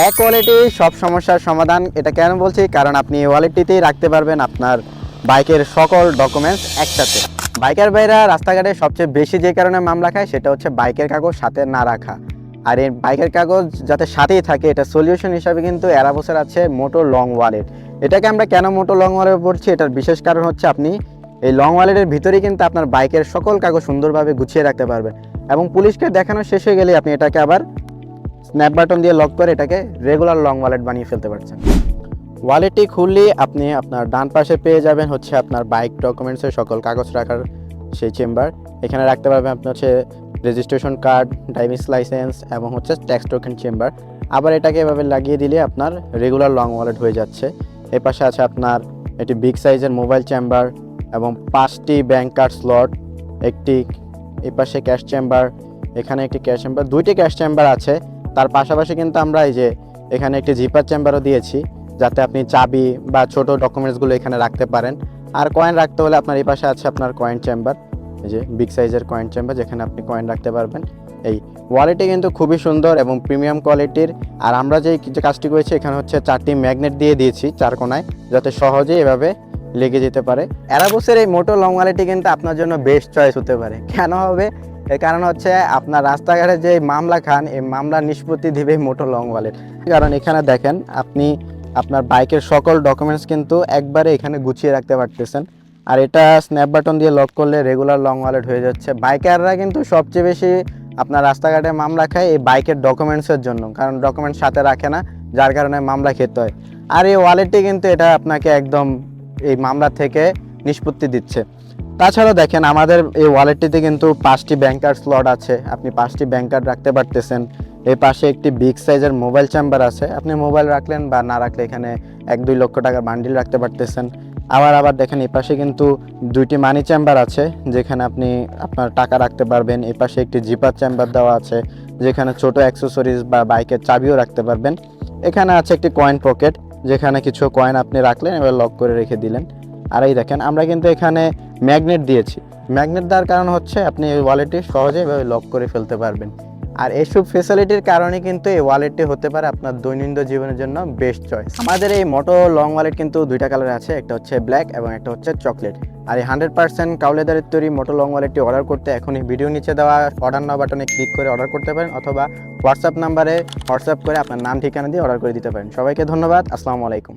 এক ওয়ালেটে সব সমস্যার সমাধান। এটা কেন বলছি, কারণ আপনি এই ওয়ালেটটিতেই রাখতে পারবেন আপনার বাইকের সকল ডকুমেন্টস একসাথে। বাইকার ভাইরা রাস্তাঘাটে সবচেয়ে বেশি যে কারণে মামলা খায় সেটা হচ্ছে বাইকের কাগজ সাথে না রাখা। আর এই বাইকের কাগজ যাতে সাথেই থাকে, এটা সলিউশন হিসাবে কিন্তু অ্যারাবোসের আছে মোটো লং ওয়ালেট। এটাকে আমরা কেন মোটো লং ওয়ালেট বলছি, এটার বিশেষ কারণ হচ্ছে আপনি এই লং ওয়ালেটের ভিতরেই কিন্তু আপনার বাইকের সকল কাগজ সুন্দরভাবে গুছিয়ে রাখতে পারবেন, এবং পুলিশকে দেখানো শেষ হয়ে গেলে আপনি এটাকে আবার স্ন্যাপ বাটন দিয়ে লক করে এটাকে রেগুলার লং ওয়ালেট বানিয়ে ফেলতে পারছেন। ওয়ালেটটি খুললে আপনি আপনার ডান পাশে পেয়ে যাবেন হচ্ছে আপনার বাইক ডকুমেন্টসের সকল কাগজ রাখার সেই চেম্বার। এখানে রাখতে পারবেন আপনার হচ্ছে রেজিস্ট্রেশন কার্ড, ড্রাইভিং লাইসেন্স এবং হচ্ছে ট্যাক্স টোকেন চেম্বার। আবার এটাকে এভাবে লাগিয়ে দিলে আপনার রেগুলার লং ওয়ালেট হয়ে যাচ্ছে। এর পাশে আছে আপনার একটি বিগ সাইজের মোবাইল চেম্বার এবং 5টি ব্যাংক কার্ড স্লট, একটি এই পাশে ক্যাশ চেম্বার, এখানে একটি ক্যাশ চেম্বার, 2টি ক্যাশ চেম্বার আছে। তার পাশাপাশি কিন্তু আমরা এই যে এখানে একটি জিপার চেম্বারও দিয়েছি, যাতে আপনি চাবি বা ছোট ডকুমেন্টসগুলো এখানে রাখতে পারেন। আর কয়েন রাখতে হলে আপনার এই পাশে আছে আপনার কয়েন চেম্বার, এই যে বিগ সাইজের কয়েন চেম্বার, যেখানে আপনি কয়েন রাখতে পারবেন। এই ওয়ালেটটি কিন্তু খুবই সুন্দর এবং প্রিমিয়াম কোয়ালিটির। আর আমরা যে কাজটি করেছি, এখানে হচ্ছে 4টি ম্যাগনেট দিয়ে দিয়েছি 4 কোণায়, যাতে সহজেই এভাবে লেগে যেতে পারে। অ্যারাবোসের এই মোটো লং ওয়ালেটটি কিন্তু আপনার জন্য বেস্ট চয়েস হতে পারে। কেন হবে? এর কারণ হচ্ছে আপনার রাস্তাঘাটে যে মামলা খান, এই মামলা নিষ্পত্তি দিবে মোটো লং ওয়ালেট। কারণ এখানে দেখেন আপনি আপনার বাইকের সকল ডকুমেন্টস কিন্তু একবারে এখানে গুছিয়ে রাখতে পারতেছেন। আর এটা স্ন্যাপ বাটন দিয়ে লক করলে রেগুলার লং ওয়ালেট হয়ে যাচ্ছে। বাইকাররা কিন্তু সবচেয়ে বেশি আপনার রাস্তাঘাটে মামলা খায় এই বাইকের ডকুমেন্টসের জন্য, কারণ ডকুমেন্টস সাথে রাখে না, যার কারণে মামলা খেতে হয়। আর এই ওয়ালেটটি কিন্তু এটা আপনাকে একদম এই মামলা থেকে নিষ্পত্তি দিচ্ছে। তাছাড়াও দেখেন আমাদের এই ওয়ালেটটিতে কিন্তু 5টি ব্যাংক কার্ড স্লট আছে, আপনি 5টি ব্যাংক কার্ড রাখতে পারতেছেন। এই পাশে একটি বিগ সাইজের মোবাইল চেম্বার আছে, আপনি মোবাইল রাখলেন বা না রাখলে এখানে 1-2 লক্ষ টাকার বান্ডিল রাখতে পারতেছেন। আবার দেখেন এই পাশে কিন্তু 2টি মানি চেম্বার আছে, যেখানে আপনি আপনার টাকা রাখতে পারবেন। এই পাশে একটি জিপার চেম্বার দেওয়া আছে, যেখানে ছোট অ্যাক্সেসরিজ বা বাইকের চাবিও রাখতে পারবেন। এখানে আছে একটি কয়েন পকেট, যেখানে কিছু কয়েন আপনি রাখলেন, এবার লক করে রেখে দিলেন। আর এই দেখেন আমরা কিন্তু এখানে ম্যাগনেট দিয়েছি। ম্যাগনেট দেওয়ার কারণ হচ্ছে আপনি এই ওয়ালেটটি সহজেই এভাবে লক করে ফেলতে পারবেন। আর এইসব ফেসিলিটির কারণে কিন্তু এই ওয়ালেটটি হতে পারে আপনার দৈনন্দিন জীবনের জন্য বেস্ট চয়েস। আমাদের এই মোটো লং ওয়ালেট কিন্তু 2টা কালার আছে, একটা হচ্ছে ব্ল্যাক এবং একটা হচ্ছে চকলেট। আর এই 100% কাউলেদারের তৈরি মোটো লং ওয়ালেটটি অর্ডার করতে এখনই ভিডিও নিচে দেওয়া অর্ডার নাও বাটনে ক্লিক করে অর্ডার করতে পারেন, অথবা হোয়াটসঅ্যাপ নাম্বারে হোয়াটসঅ্যাপ করে আপনার নাম ঠিকানা দিয়ে অর্ডার করে দিতে পারেন। সবাইকে ধন্যবাদ। আসসালামু আলাইকুম।